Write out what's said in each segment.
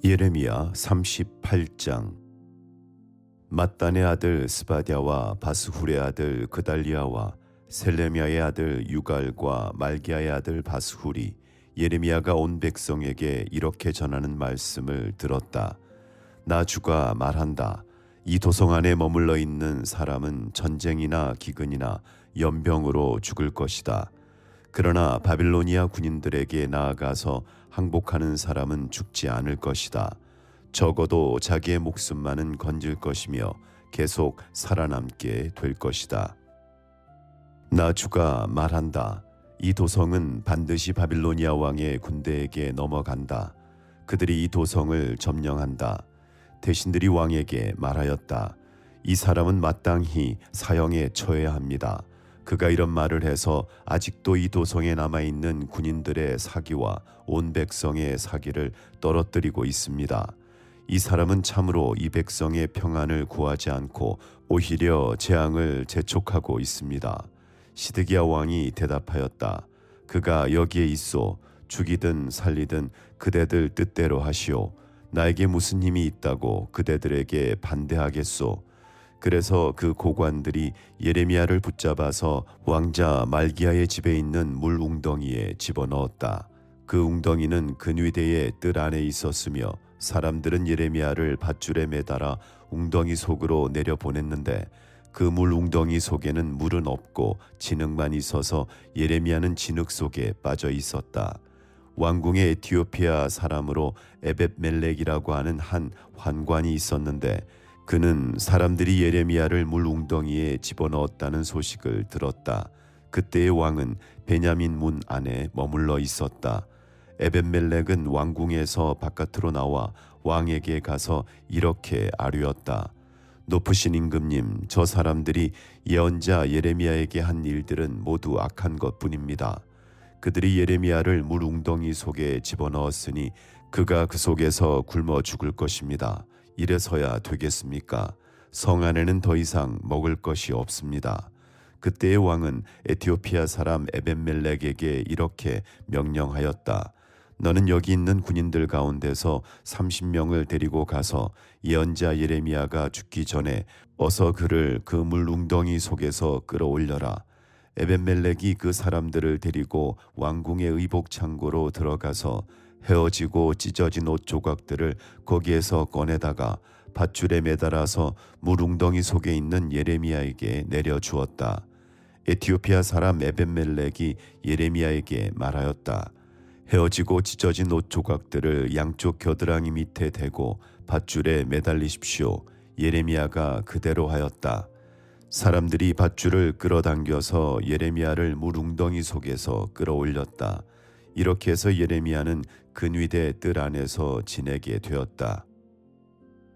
예레미야 38장. mat단의 아들 스바랴와 바스훌의 아들 그달리아와 셀레미야의 아들 유갈과 말기야의 아들 바스훌이 예레미야가 온 백성에게 이렇게 전하는 말씀을 들었다. 나 주가 말한다. 이 도성 안에 머물러 있는 사람은 전쟁이나 기근이나 연병으로 죽을 것이다. 그러나 바빌로니아 군인들에게 나아가서 항복하는 사람은 죽지 않을 것이다. 적어도 자기의 목숨만은 건질 것이며 계속 살아남게 될 것이다. 나 주가 말한다. 이 도성은 반드시 바빌로니아 왕의 군대에게 넘어간다. 그들이 이 도성을 점령한다. 대신들이 왕에게 말하였다. 이 사람은 마땅히 사형에 처해야 합니다. 그가 이런 말을 해서 아직도 이 도성에 남아있는 군인들의 사기와 온 백성의 사기를 떨어뜨리고 있습니다. 이 사람은 참으로 이 백성의 평안을 구하지 않고 오히려 재앙을 재촉하고 있습니다. 시드기야 왕이 대답하였다. 그가 여기에 있소. 죽이든 살리든 그대들 뜻대로 하시오. 나에게 무슨 힘이 있다고 그대들에게 반대하겠소. 그래서 그 고관들이 예레미야를 붙잡아서 왕자 말기야의 집에 있는 물 웅덩이에 집어넣었다. 그 웅덩이는 근위대의 뜰 안에 있었으며 사람들은 예레미야를 밧줄에 매달아 웅덩이 속으로 내려보냈는데 그 물 웅덩이 속에는 물은 없고 진흙만 있어서 예레미야는 진흙 속에 빠져 있었다. 왕궁의 에티오피아 사람으로 에벳멜렉이라고 하는 한 환관이 있었는데 그는 사람들이 예레미야를 물 웅덩이에 집어넣었다는 소식을 들었다. 그때의 왕은 베냐민 문 안에 머물러 있었다. 에벳멜렉은 왕궁에서 바깥으로 나와 왕에게 가서 이렇게 아뢰었다. 높으신 임금님, 저 사람들이 예언자 예레미야에게 한 일들은 모두 악한 것뿐입니다. 그들이 예레미야를 물 웅덩이 속에 집어넣었으니 그가 그 속에서 굶어 죽을 것입니다. 이래서야 되겠습니까? 성 안에는 더 이상 먹을 것이 없습니다. 그때의 왕은 에티오피아 사람 에벳멜렉에게 이렇게 명령하였다. 너는 여기 있는 군인들 가운데서 30명을 데리고 가서 예언자 예레미야가 죽기 전에 어서 그를 그 물 웅덩이 속에서 끌어올려라. 에벳멜렉이 그 사람들을 데리고 왕궁의 의복 창고로 들어가서 헤어지고 찢어진 옷 조각들을 거기에서 꺼내다가 밧줄에 매달아서 물 웅덩이 속에 있는 예레미야에게 내려주었다. 에티오피아 사람 에벳멜렉이 예레미야에게 말하였다. 헤어지고 찢어진 옷 조각들을 양쪽 겨드랑이 밑에 대고 밧줄에 매달리십시오. 예레미야가 그대로 하였다. 사람들이 밧줄을 끌어당겨서 예레미야를 물 웅덩이 속에서 끌어올렸다. 이렇게 해서 예레미야는 근위대 뜰 안에서 지내게 되었다.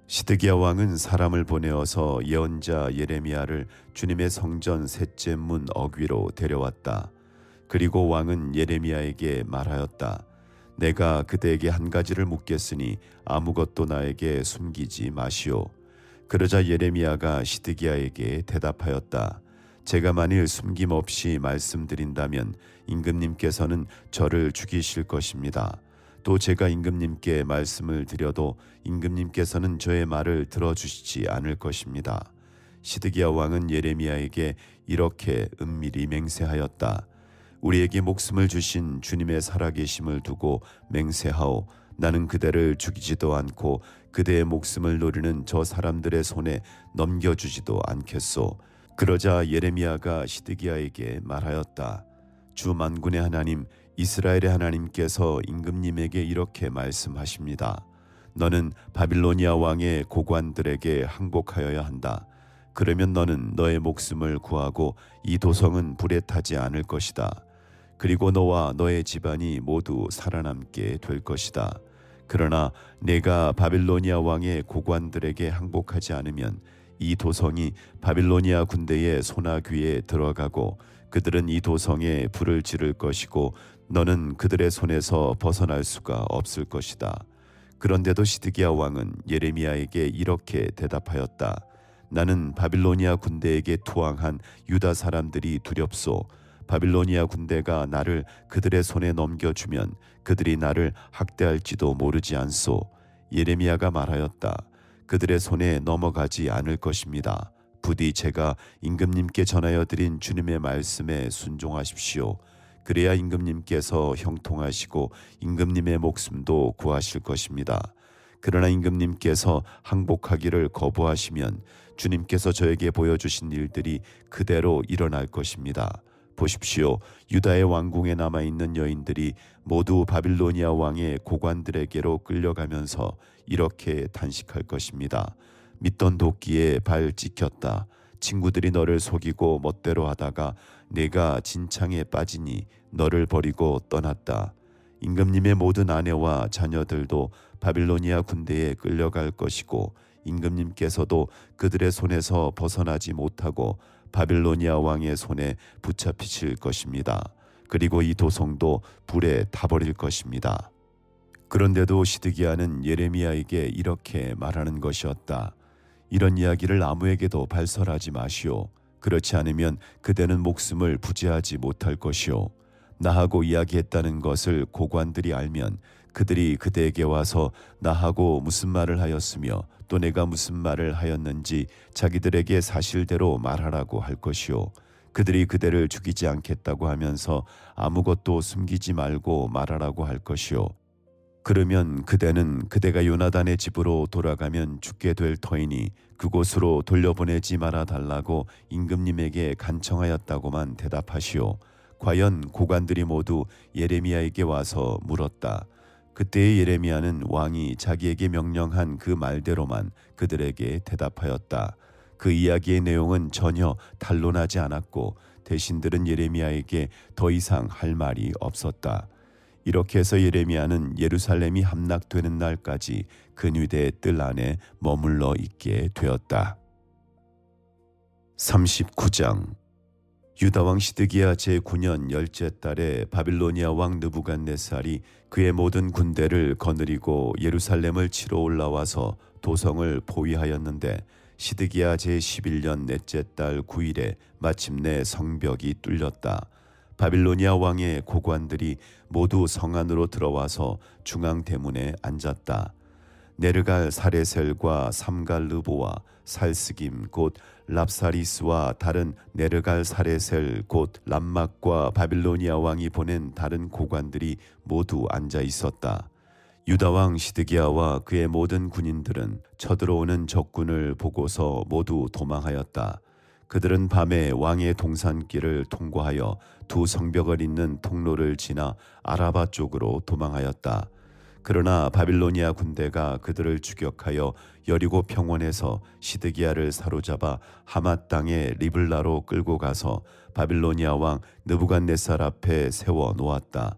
시드기야 왕은 사람을 보내어서 예언자 예레미야를 주님의 성전 셋째 문 어귀로 데려왔다. 그리고 왕은 예레미야에게 말하였다. 내가 그대에게 한 가지를 묻겠으니 아무것도 나에게 숨기지 마시오. 그러자 예레미야가 시드기야에게 대답하였다. 제가 만일 숨김없이 말씀드린다면 임금님께서는 저를 죽이실 것입니다. 또 제가 임금님께 말씀을 드려도 임금님께서는 저의 말을 들어주시지 않을 것입니다. 시드기야 왕은 예레미야에게 이렇게 은밀히 맹세하였다. 우리에게 목숨을 주신 주님의 살아계심을 두고 맹세하오. 나는 그대를 죽이지도 않고 그대의 목숨을 노리는 저 사람들의 손에 넘겨주지도 않겠소. 그러자 예레미야가 시드기야에게 말하였다. 주 만군의 하나님 이스라엘의 하나님께서 임금님에게 이렇게 말씀하십니다. 너는 바빌로니아 왕의 고관들에게 항복하여야 한다. 그러면 너는 너의 목숨을 구하고 이 도성은 불에 타지 않을 것이다. 그리고 너와 너의 집안이 모두 살아남게 될 것이다. 그러나 내가 바빌로니아 왕의 고관들에게 항복하지 않으면 이 도성이 바빌로니아 군대의 소나귀에 들어가고 그들은 이 도성에 불을 지를 것이고 너는 그들의 손에서 벗어날 수가 없을 것이다. 그런데도 시드기야 왕은 예레미야에게 이렇게 대답하였다. 나는 바빌로니아 군대에게 투항한 유다 사람들이 두렵소. 바빌로니아 군대가 나를 그들의 손에 넘겨주면 그들이 나를 학대할지도 모르지 않소. 예레미야가 말하였다. 그들의 손에 넘어가지 않을 것입니다. 부디 제가 임금님께 전하여 드린 주님의 말씀에 순종하십시오. 그래야 임금님께서 형통하시고 임금님의 목숨도 구하실 것입니다. 그러나 임금님께서 항복하기를 거부하시면 주님께서 저에게 보여주신 일들이 그대로 일어날 것입니다. 보십시오. 유다의 왕궁에 남아있는 여인들이 모두 바빌로니아 왕의 고관들에게로 끌려가면서 이렇게 단식할 것입니다. 믿던 도끼에 발 찍혔다. 친구들이 너를 속이고 멋대로 하다가 내가 진창에 빠지니 너를 버리고 떠났다. 임금님의 모든 아내와 자녀들도 바빌로니아 군대에 끌려갈 것이고 임금님께서도 그들의 손에서 벗어나지 못하고 바빌로니아 왕의 손에 붙잡히실 것입니다. 그리고 이 도성도 불에 타버릴 것입니다. 그런데도 시드기야는 예레미야에게 이렇게 말하는 것이었다. 이런 이야기를 아무에게도 발설하지 마시오. 그렇지 않으면 그대는 목숨을 부지하지 못할 것이오. 나하고 이야기했다는 것을 고관들이 알면 그들이 그대에게 와서 나하고 무슨 말을 하였으며 또 내가 무슨 말을 하였는지 자기들에게 사실대로 말하라고 할 것이오. 그들이 그대를 죽이지 않겠다고 하면서 아무것도 숨기지 말고 말하라고 할 것이오. 그러면 그대는 그대가 요나단의 집으로 돌아가면 죽게 될 터이니 그곳으로 돌려보내지 말아 달라고 임금님에게 간청하였다고만 대답하시오. 과연 고관들이 모두 예레미야에게 와서 물었다. 그때의 예레미야는 왕이 자기에게 명령한 그 말대로만 그들에게 대답하였다. 그 이야기의 내용은 전혀 탄로나지 않았고 대신들은 예레미야에게 더 이상 할 말이 없었다. 이렇게 해서 예레미야는 예루살렘이 함락되는 날까지 근위대의 뜰 안에 머물러 있게 되었다. 39장 유다왕 시드기야 제9년 열째 달에 바빌로니아 왕 느부갓네살이 그의 모든 군대를 거느리고 예루살렘을 치러 올라와서 도성을 포위하였는데 시드기야 제11년 넷째 달 9일에 마침내 성벽이 뚫렸다. 바빌로니아 왕의 고관들이 모두 성 안으로 들어와서 중앙 대문에 앉았다. 네르갈 사레셀과 삼갈르보와 살스김 곧 랍사리스와 다른 네르갈 사레셀 곧 람막과 바빌로니아 왕이 보낸 다른 고관들이 모두 앉아 있었다. 유다 왕 시드기야와 그의 모든 군인들은 쳐들어오는 적군을 보고서 모두 도망하였다. 그들은 밤에 왕의 동산길을 통과하여 두 성벽을 잇는 통로를 지나 아라바 쪽으로 도망하였다. 그러나 바빌로니아 군대가 그들을 추격하여 여리고 평원에서 시드기야를 사로잡아 하맛 땅의 리블라로 끌고 가서 바빌로니아 왕 느부갓네살 앞에 세워 놓았다.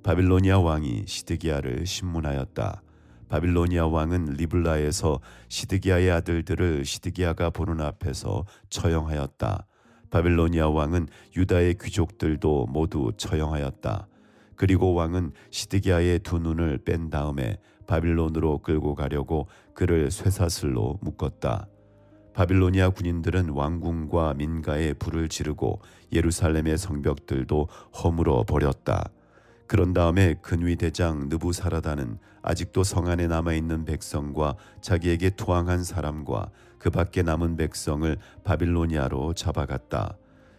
바빌로니아 왕이 시드기야를 신문하였다. 바빌로니아 왕은 리블라에서 시드기야의 아들들을 시드기야가 보는 앞에서 처형하였다. 바빌로니아 왕은 유다의 귀족들도 모두 처형하였다. 그리고 왕은 시드기야의 두 눈을 뺀 다음에 바빌론으로 끌고 가려고 그를 쇠사슬로 묶었다. 바빌로니아 군인들은 왕궁과 민가에 불을 지르고 예루살렘의 성벽들도 허물어 버렸다. 그런 다음에 근위대장 느부사라다는 아직도 성 안에 남아있는 백성과 자기에게 투항한 사람과 그 밖에 남은 백성을 바빌로니아로 잡아갔다.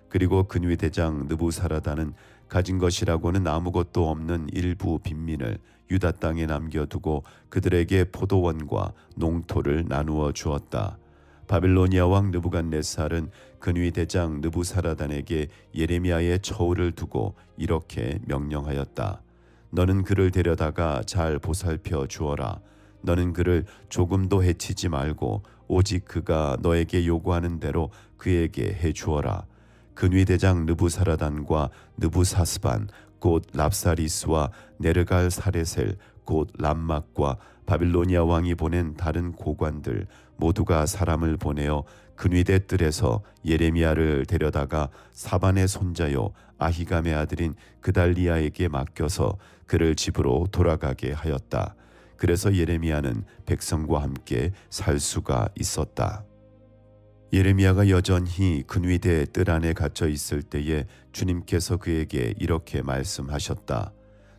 그리고 근위대장 느부사라다는 가진 것이라고는 아무것도 없는 일부 빈민을 유다 땅에 남겨두고 그들에게 포도원과 농토를 나누어 주었다. 바빌로니아 왕 느부갓네살은 근위대장 느부사라단에게 예레미야의 처우를 두고 이렇게 명령하였다. 너는 그를 데려다가 잘 보살펴 주어라. 너는 그를 조금도 해치지 말고 오직 그가 너에게 요구하는 대로 그에게 해주어라. 근위대장 느부사라단과 느부사스반 곧 랍사리스와 네르갈 사레셀 곧 람막과 바빌로니아 왕이 보낸 다른 고관들 모두가 사람을 보내어 근위대 뜰에서 예레미야를 데려다가 사반의 손자요 아히감의 아들인 그달리야에게 맡겨서 그를 집으로 돌아가게 하였다. 그래서 예레미야는 백성과 함께 살 수가 있었다. 예레미야가 여전히 근위대 뜰 안에 갇혀 있을 때에 주님께서 그에게 이렇게 말씀하셨다.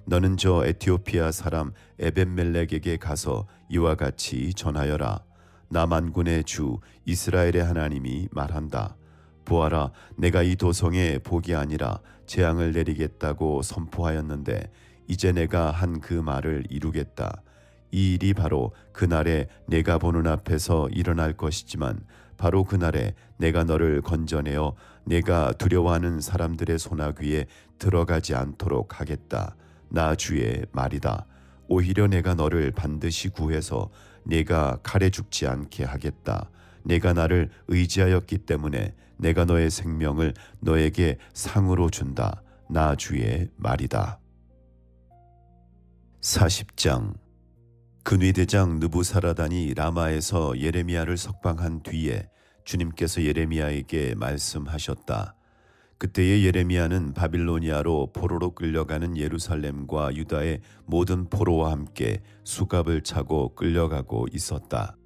너는 저 에티오피아 사람 에벤멜렉에게 가서 이와 같이 전하여라. 나 만군의 주 이스라엘의 하나님이 말한다. 보아라, 내가 이 도성에 복이 아니라 재앙을 내리겠다고 선포하였는데 이제 내가 한 그 말을 이루겠다. 이 일이 바로 그날에 내가 보는 앞에서 일어날 것이지만 바로 그날에 내가 너를 건져내어 내가 두려워하는 사람들의 소나귀에 들어가지 않도록 하겠다. 나 주의 말이다. 오히려 내가 너를 반드시 구해서 내가 칼에 죽지 않게 하겠다. 내가 나를 의지하였기 때문에 내가 너의 생명을 너에게 상으로 준다. 나 주의 말이다. 40장. 근위대장 느부사라단이 라마에서 예레미야를 석방한 뒤에 주님께서 예레미야에게 말씀하셨다. 그때의 예레미야는 바빌로니아로 포로로 끌려가는 예루살렘과 유다의 모든 포로와 함께 수갑을 차고 끌려가고 있었다.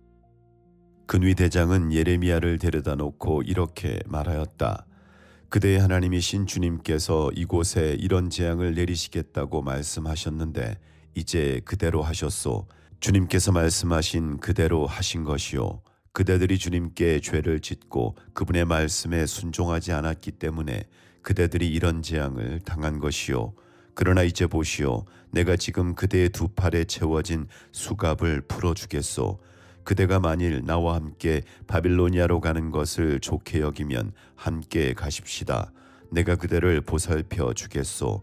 근위대장은 예레미야를 데려다 놓고 이렇게 말하였다. 그대의 하나님이신 주님께서 이곳에 이런 재앙을 내리시겠다고 말씀하셨는데 이제 그대로 하셨소. 주님께서 말씀하신 그대로 하신 것이요. 그대들이 주님께 죄를 짓고 그분의 말씀에 순종하지 않았기 때문에 그대들이 이런 재앙을 당한 것이요. 그러나 이제 보시오. 내가 지금 그대의 두 팔에 채워진 수갑을 풀어주겠소. 그대가 만일 나와 함께 바빌로니아로 가는 것을 좋게 여기면 함께 가십시다. 내가 그대를 보살펴 주겠소.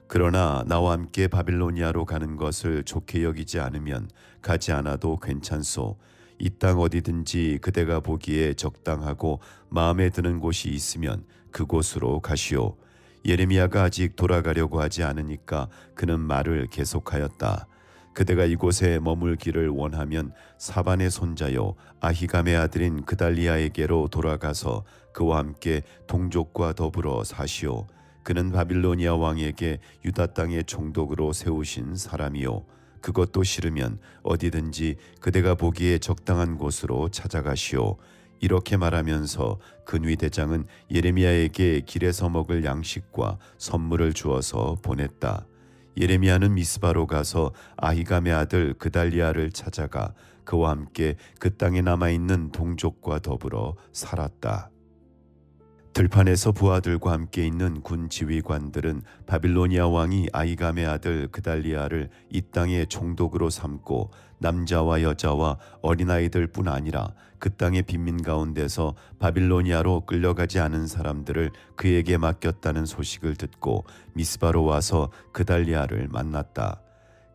그러나 나와 함께 바빌로니아로 가는 것을 좋게 여기지 않으면 가지 않아도 괜찮소. 이 땅 어디든지 그대가 보기에 적당하고 마음에 드는 곳이 있으면 그곳으로 가시오. 예레미야가 아직 돌아가려고 하지 않으니까 그는 말을 계속하였다. 그대가 이곳에 머물기를 원하면 사반의 손자요 아히감의 아들인 그달리아에게로 돌아가서 그와 함께 동족과 더불어 사시오. 그는 바빌로니아 왕에게 유다 땅의 총독으로 세우신 사람이요. 그것도 싫으면 어디든지 그대가 보기에 적당한 곳으로 찾아가시오. 이렇게 말하면서 근위대장은 예레미야에게 길에서 먹을 양식과 선물을 주어서 보냈다. 예레미야는 미스바로 가서 아히감의 아들 그달리아를 찾아가 그와 함께 그 땅에 남아있는 동족과 더불어 살았다. 들판에서 부하들과 함께 있는 군 지휘관들은 바빌로니아 왕이 아히감의 아들 그달리아를 이 땅의 총독으로 삼고 남자와 여자와 어린아이들뿐 아니라 그 땅의 빈민 가운데서 바빌로니아로 끌려가지 않은 사람들을 그에게 맡겼다는 소식을 듣고 미스바로 와서 그달리아를 만났다.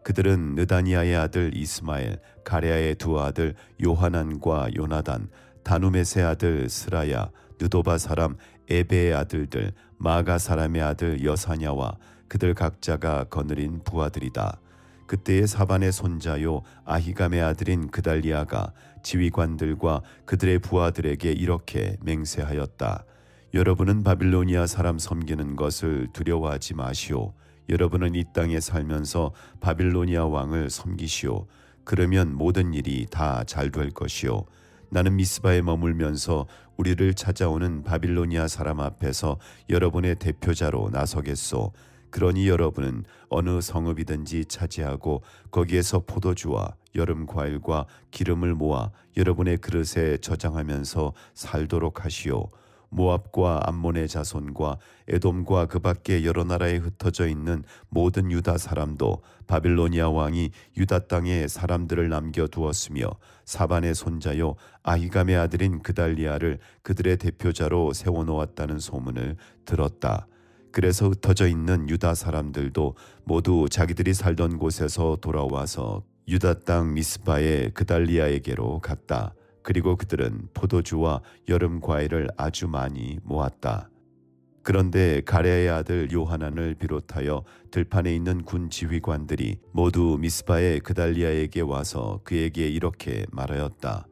그들은 느다니아의 아들 이스마엘, 가레아의 두 아들 요하난과 요나단, 다누메스의 아들 스라야, 느도바 사람 에베의 아들들, 마가 사람의 아들 여사냐와 그들 각자가 거느린 부하들이다. 그때의 사반의 손자요 아히감의 아들인 그달리아가 지휘관들과 그들의 부하들에게 이렇게 맹세하였다. 여러분은 바빌로니아 사람 섬기는 것을 두려워하지 마시오. 여러분은 이 땅에 살면서 바빌로니아 왕을 섬기시오. 그러면 모든 일이 다 잘 될 것이오. 나는 미스바에 머물면서 우리를 찾아오는 바빌로니아 사람 앞에서 여러분의 대표자로 나서겠소. 그러니 여러분은 어느 성읍이든지 차지하고 거기에서 포도주와 여름 과일과 기름을 모아 여러분의 그릇에 저장하면서 살도록 하시오. 모압과 암몬의 자손과 에돔과 그 밖에 여러 나라에 흩어져 있는 모든 유다 사람도 바빌로니아 왕이 유다 땅에 사람들을 남겨두었으며 사반의 손자요 아히감의 아들인 그달리아를 그들의 대표자로 세워놓았다는 소문을 들었다. 그래서 흩어져 있는 유다 사람들도 모두 자기들이 살던 곳에서 돌아와서 유다 땅 미스바의 그달리아에게로 갔다. 그리고 그들은 포도주와 여름 과일을 아주 많이 모았다. 그런데 가레아의 아들 요하난을 비롯하여 들판에 있는 군 지휘관들이 모두 미스바의 그달리아에게 와서 그에게 이렇게 말하였다.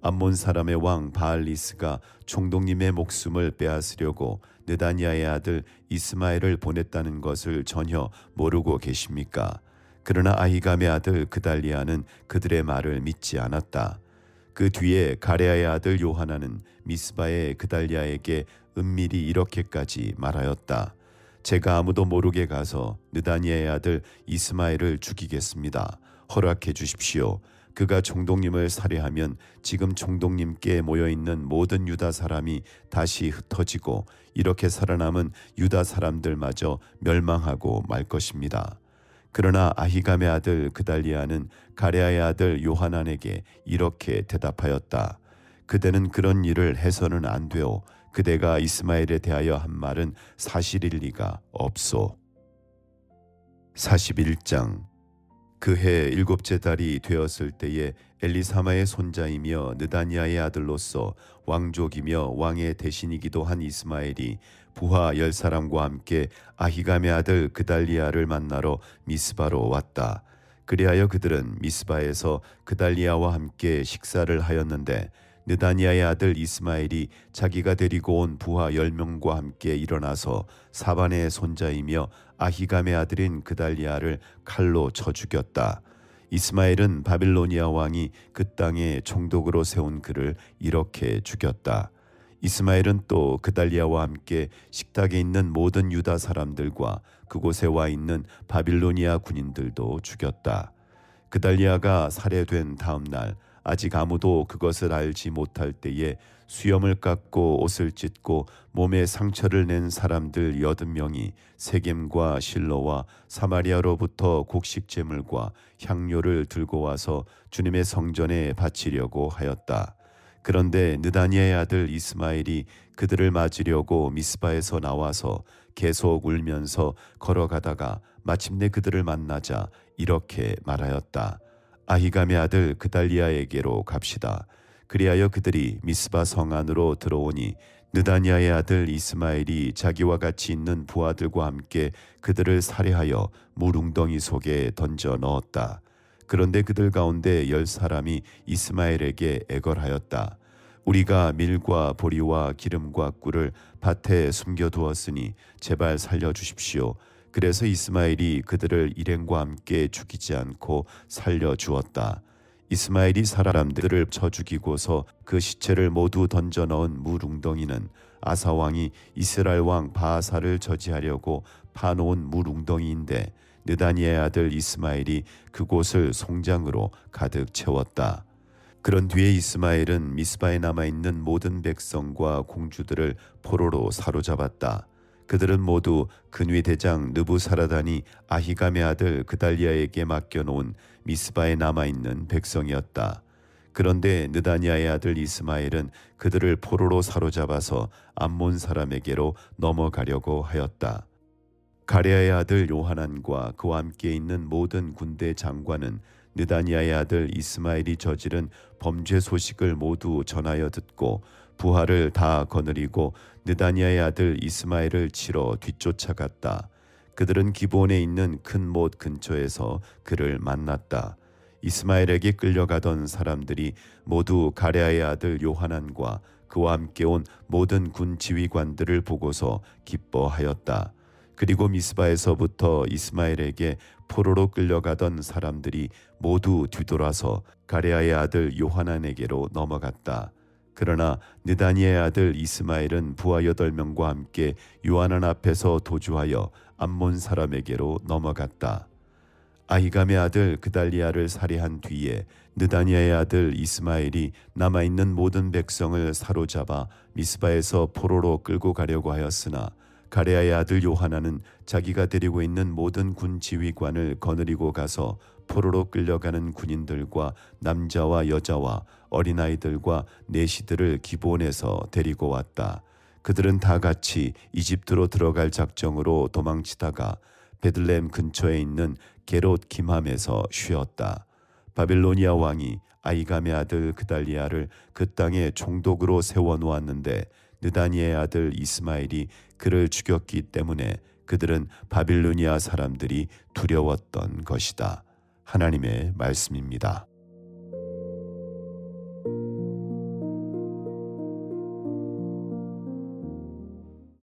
암몬 사람의 왕 바알리스가 총독님의 목숨을 빼앗으려고 느다니아의 아들 이스마엘을 보냈다는 것을 전혀 모르고 계십니까? 그러나 아히감의 아들 그달리아는 그들의 말을 믿지 않았다. 그 뒤에 가레아의 아들 요하나는 미스바의 그달리아에게 은밀히 이렇게까지 말하였다. 제가 아무도 모르게 가서 느다니아의 아들 이스마엘을 죽이겠습니다. 허락해 주십시오. 그가 총독님을 살해하면 지금 총독님께 모여있는 모든 유다 사람이 다시 흩어지고 이렇게 살아남은 유다 사람들마저 멸망하고 말 것입니다. 그러나 아히감의 아들 그달리아는 가레아의 아들 요하난에게 이렇게 대답하였다. 그대는 그런 일을 해서는 안 되오. 그대가 이스마엘에 대하여 한 말은 사실일 리가 없소. 41장. 그해 7째 달이 되었을 때에 엘리사마의 손자이며 느다니아의 아들로서 왕족이며 왕의 대신이기도 한 이스마엘이 부하 10사람과 함께 아히감의 아들 그달리아를 만나러 미스바로 왔다. 그리하여 그들은 미스바에서 그달리아와 함께 식사를 하였는데 느다니아의 아들 이스마엘이 자기가 데리고 온 부하 10명과 함께 일어나서 사반의 손자이며 아히감의 아들인 그달리아를 칼로 쳐 죽였다. 이스마엘은 바빌로니아 왕이 그 땅에 총독으로 세운 그를 이렇게 죽였다. 이스마엘은 또 그달리아와 함께 식탁에 있는 모든 유다 사람들과 그곳에 와 있는 바빌로니아 군인들도 죽였다. 그달리아가 살해된 다음 날 아직 아무도 그것을 알지 못할 때에 수염을 깎고 옷을 찢고 몸에 상처를 낸 사람들 80명이 세겜과 실로와 사마리아로부터 곡식 제물과 향료를 들고 와서 주님의 성전에 바치려고 하였다. 그런데 느다니아의 아들 이스마엘이 그들을 맞으려고 미스바에서 나와서 계속 울면서 걸어가다가 마침내 그들을 만나자 이렇게 말하였다. 아히감의 아들 그달리아에게로 갑시다. 그리하여 그들이 미스바 성 안으로 들어오니 느다니아의 아들 이스마엘이 자기와 같이 있는 부하들과 함께 그들을 살해하여 물웅덩이 속에 던져 넣었다. 그런데 그들 가운데 10사람이 이스마엘에게 애걸하였다. 우리가 밀과 보리와 기름과 꿀을 밭에 숨겨두었으니 제발 살려주십시오. 그래서 이스마엘이 그들을 일행과 함께 죽이지 않고 살려주었다. 이스마엘이 사람들을 쳐 죽이고서 그 시체를 모두 던져 넣은 물웅덩이는 아사왕이 이스라엘 왕 바하사를 저지하려고 파놓은 물웅덩이인데 느다니의 아들 이스마엘이 그곳을 송장으로 가득 채웠다. 그런 뒤에 이스마엘은 미스바에 남아있는 모든 백성과 공주들을 포로로 사로잡았다. 그들은 모두 근위 대장 느부사라단이 아히감의 아들 그달리아에게 맡겨놓은 미스바에 남아있는 백성이었다. 그런데 느다니아의 아들 이스마엘은 그들을 포로로 사로잡아서 암몬 사람에게로 넘어가려고 하였다. 가레아의 아들 요하난과 그와 함께 있는 모든 군대 장관은 느다니아의 아들 이스마엘이 저지른 범죄 소식을 모두 전하여 듣고 부하를 다 거느리고 느다니아의 아들 이스마엘을 치러 뒤쫓아갔다. 그들은 기브온에 있는 큰 못 근처에서 그를 만났다. 이스마엘에게 끌려가던 사람들이 모두 가레아의 아들 요하난과 그와 함께 온 모든 군 지휘관들을 보고서 기뻐하였다. 그리고 미스바에서부터 이스마엘에게 포로로 끌려가던 사람들이 모두 뒤돌아서 가레아의 아들 요하난에게로 넘어갔다. 그러나 느다니의 아들 이스마엘은 부하 8명과 함께 요하난 앞에서 도주하여 암몬 사람에게로 넘어갔다. 아히감의 아들 그달리아를 살해한 뒤에 느다니아의 아들 이스마엘이 남아있는 모든 백성을 사로잡아 미스바에서 포로로 끌고 가려고 하였으나 가레아의 아들 요하나는 자기가 데리고 있는 모든 군 지휘관을 거느리고 가서 포로로 끌려가는 군인들과 남자와 여자와 어린아이들과 내시들을 기브온에서 데리고 왔다. 그들은 다 같이 이집트로 들어갈 작정으로 도망치다가 베들레헴 근처에 있는 게롯 김함에서 쉬었다. 바빌로니아 왕이 아히감의 아들 그달리아를 그 땅에 총독으로 세워놓았는데 느다니의 아들 이스마엘이 그를 죽였기 때문에 그들은 바빌로니아 사람들이 두려웠던 것이다. 하나님의 말씀입니다.